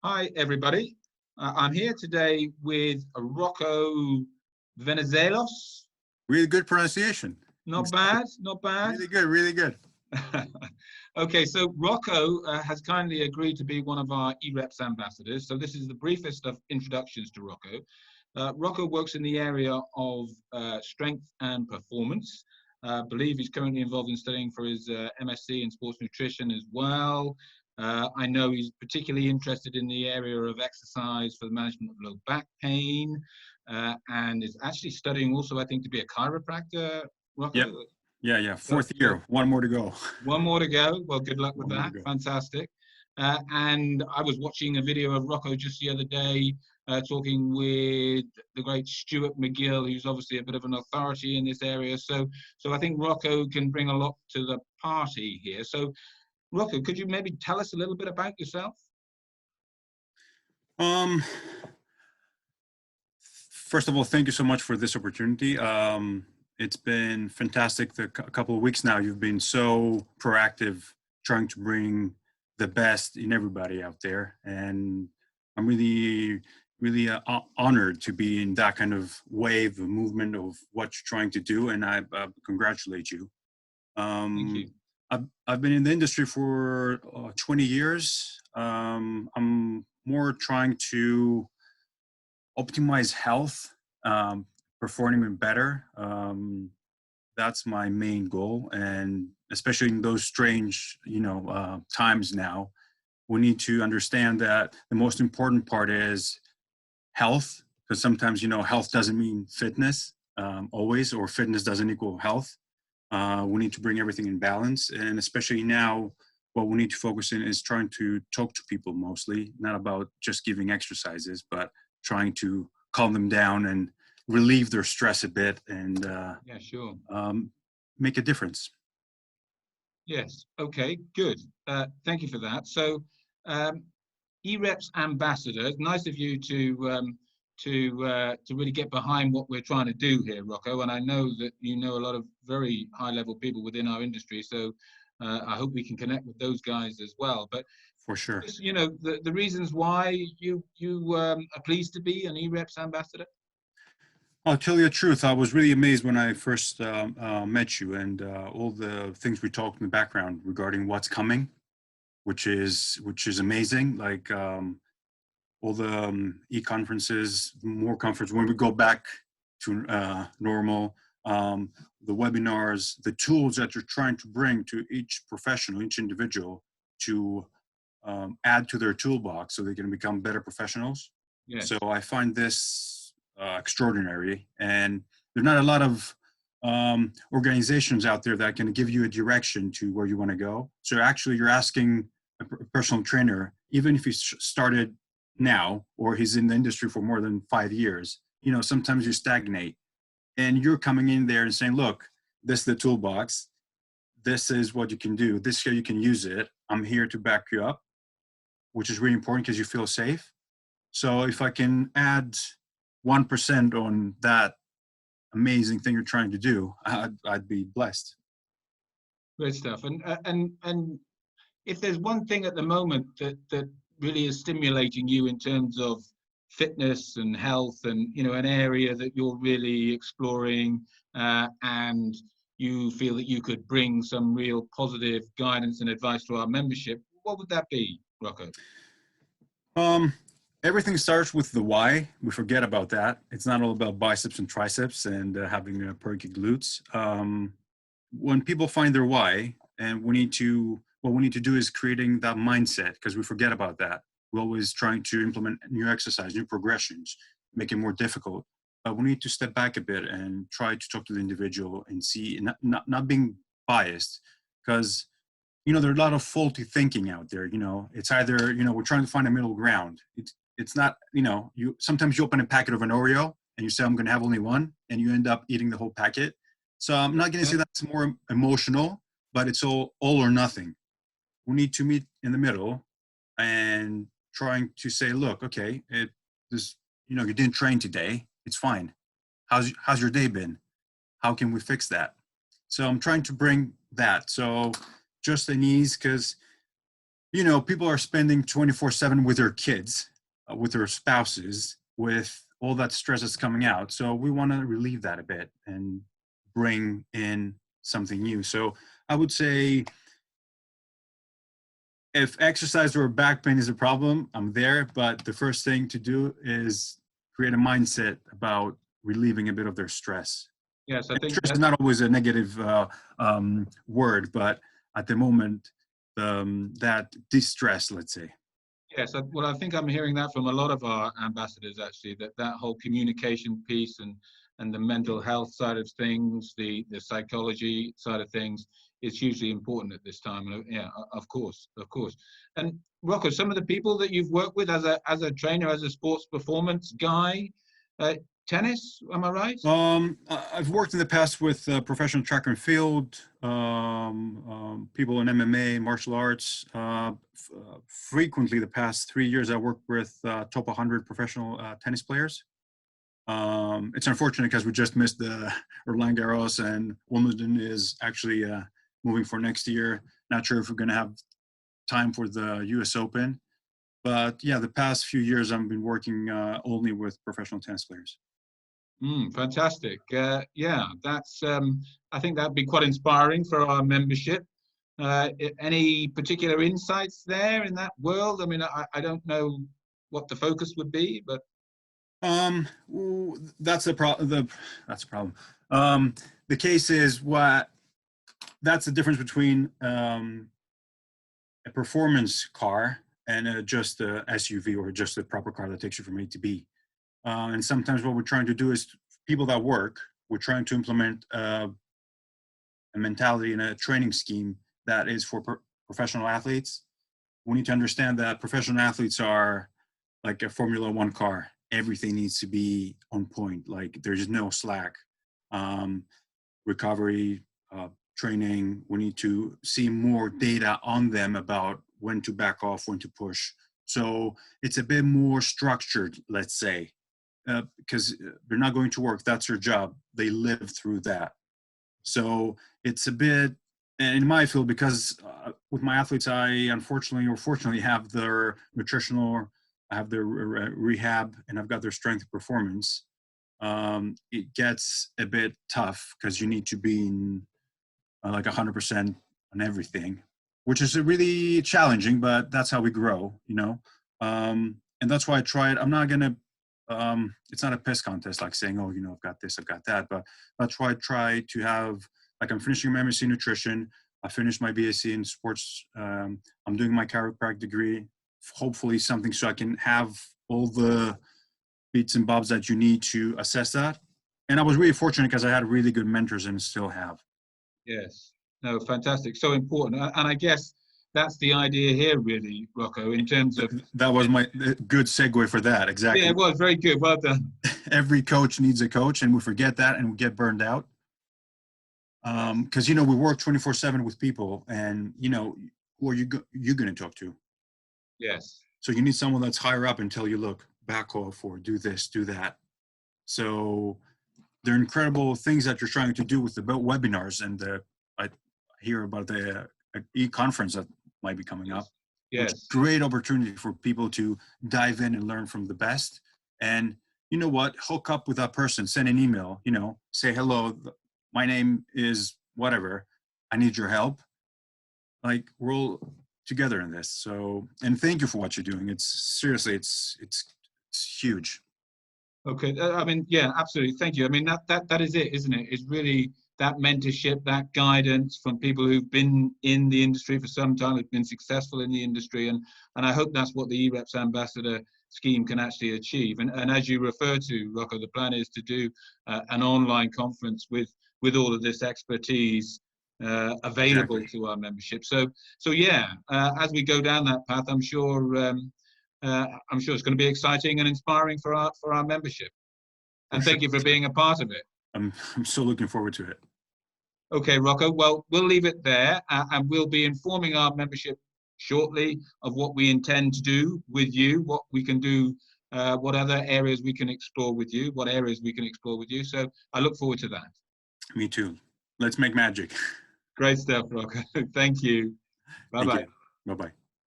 Hi, everybody. I'm here today with Rocco Venizelos. Really good pronunciation. Not bad, not bad. Really good, really good. Okay, so Rocco has kindly agreed to be one of our EREPS ambassadors. So this is the briefest of introductions to Rocco. Rocco works in the area of strength and performance. I believe he's currently involved in studying for his MSc in sports nutrition as well. I know he's particularly interested in the area of exercise for the management of low back pain, and is actually studying also, I think, to be a chiropractor, Yep. Rocco. Yeah. So, Fourth so year. One more to go. one more to go. Well, good luck with One more to that. go. Fantastic. And I was watching a video of Rocco just the other day, talking with the great Stuart McGill, who's obviously a bit of an authority in this area. So I think Rocco can bring a lot to the party here. So, Rocco, could you maybe tell us a little bit about yourself? Um, First of all, thank you so much for this opportunity. It's been fantastic. A couple of weeks now, you've been so proactive, trying to bring the best in everybody out there, and I'm really honored to be in that kind of wave, of movement of what you're trying to do, and I congratulate you. Thank Um, you. I've been in the industry for 20 years. I'm more trying to optimize health, um, perform even better. That's my main goal, and especially in those strange, times now, we need to understand that the most important part is health, because sometimes health doesn't mean fitness always, or fitness doesn't equal health. We need to bring everything in balance, and especially now, what we need to focus in is trying to talk to people mostly, not about just giving exercises, but trying to calm them down and relieve their stress a bit and Yeah, sure. um, make a difference. Yes. Okay, good. Thank you for that. So, um, EREPS Ambassador, it's nice of you to really get behind what we're trying to do here, Rocco. And I know that you know a lot of very high level people within our industry. So I hope we can connect with those guys as well. But For sure. just, the reasons why you are pleased to be an EREPS Ambassador. I'll tell you the truth. I was really amazed when I first met you, and all the things we talked in the background regarding what's coming, which is amazing. Like all the e-conferences, more conference when we go back to normal, the webinars, the tools that you're trying to bring to each professional, each individual, to add to their toolbox so they can become better professionals. So Yes. I find this extraordinary, and there's not a lot of organizations out there that can give you a direction to where you want to go. So actually, you're asking a personal trainer, even if he started now or he's in the industry for more than 5 years, sometimes you stagnate, and you're coming in there and saying, look, this is the toolbox, this is what you can do, this is how you can use it, I'm here to back you up, which is really important because you feel safe. So if I can add 1% on that amazing thing you're trying to do, I'd be blessed. Great stuff. And if there's one thing at the moment that really is stimulating you in terms of fitness and health, and an area that you're really exploring, and you feel that you could bring some real positive guidance and advice to our membership, what would that be, Rocco? Um, Everything starts with the why. We forget about that. It's not all about biceps and triceps and having perky glutes. When people find their why, and what we need to do is creating that mindset, because we forget about that. We're always trying to implement new exercise, new progressions, make it more difficult. But we need to step back a bit and try to talk to the individual and see, not being biased, because there are a lot of faulty thinking out there. It's either, we're trying to find a middle ground. It's not, you sometimes you open a packet of an Oreo and you say, I'm going to have only one, and you end up eating the whole packet. So I'm not going to Yeah. say that's more emotional, but it's all or nothing. We need to meet in the middle and trying to say, look, okay, you didn't train today. It's fine. How's your day been? How can we fix that? So I'm trying to bring that. So just an ease, because you know, people are spending 24/7 with their kids, with their spouses, with all that stress that's coming out. So we want to relieve that a bit and bring in something new. So I would say if exercise or back pain is a problem, I'm there. But the first thing to do is create a mindset about relieving a bit of their stress. Yes, I And think stress is that. not always a negative word, but at the moment, that distress, let's say. Yes, well, I think I'm hearing that from a lot of our ambassadors actually, that whole communication piece and the mental health side of things, the psychology side of things is hugely important at this time. And yeah, of course, of course. And Rocco, some of the people that you've worked with as a trainer, as a sports performance guy, uh, tennis, am I right? I've worked in the past with professional track and field, people in MMA, martial arts. Frequently, the past 3 years, I worked with top 100 professional tennis players. It's unfortunate because we just missed the Roland Garros, and Wimbledon is actually moving for next year. Not sure if we're going to have time for the U.S. Open. But yeah, the past few years, I've been working only with professional tennis players. Fantastic. Yeah, that's. I think that'd be quite inspiring for our membership. Any particular insights there in that world? I mean, I don't know what the focus would be, but That's a problem. That's a problem. The case is what that's the difference between a performance car and just a SUV or just a proper car that takes you from A to B. And sometimes what we're trying to do is people that work, we're trying to implement a mentality and a training scheme that is for professional athletes. We need to understand that professional athletes are like a Formula One car. Everything needs to be on point. Like there's no slack. Recovery, training. We need to see more data on them about when to back off, when to push. So it's a bit more structured, let's say, because they're not going to work. That's their job. They live through that. So it's a bit, in my field, because with my athletes, I unfortunately or fortunately have their nutritional, I have their rehab, and I've got their strength performance. It gets a bit tough because you need to be in, like 100% on everything, which is really challenging, but that's how we grow, you know? And that's why I tried. I'm not going to, it's not a piss contest like saying, oh, you know, I've got this, I've got that, but that's why I try to have, like I'm finishing my MSc in nutrition. I finished my BSc in sports. I'm doing my chiropractic degree, hopefully something so I can have all the bits and bobs that you need to assess that. And I was really fortunate because I had really good mentors and still have. yes, no, fantastic, so important. And I guess that's the idea here, really, Rocco, in terms of. That was my good segue for that. Exactly. Yeah, it was very good. Well done. Every coach needs a coach, and we forget that and we get burned out. Because, you know, we work 24/7 with people, and, you know, who are you going to talk to? Yes. So you need someone that's higher up and tell you, look, back off or do this, do that. So there are incredible things that you're trying to do with the webinars, and I hear about the e-conference that might be coming up. Yes. Which is a great opportunity for people to dive in and learn from the best. And you know what? Hook up with that person, send an email, you know, say, hello, my name is whatever. I need your help. Like, we're all together in this. So, and thank you for what you're doing. It's seriously, it's huge. Okay. I mean, yeah, absolutely. Thank you. I mean, that is it, isn't it? It's really that mentorship, that guidance from people who've been in the industry for some time, who've been successful in the industry. And I hope that's what the EREPS Ambassador scheme can actually achieve. And as you refer to, Rocco, the plan is to do an online conference with all of this expertise available Exactly. to our membership. So yeah, as we go down that path, I'm sure it's going to be exciting and inspiring for our membership. And thank you for being a part of it. I'm so looking forward to it. Okay, Rocco. Well, we'll leave it there, and we'll be informing our membership shortly of what we intend to do with you, what we can do, what other areas we can explore with you, what areas we can explore with you. So I look forward to that. Me too. Let's make magic. Great stuff, Rocco. Thank you. Bye-bye. Bye-bye.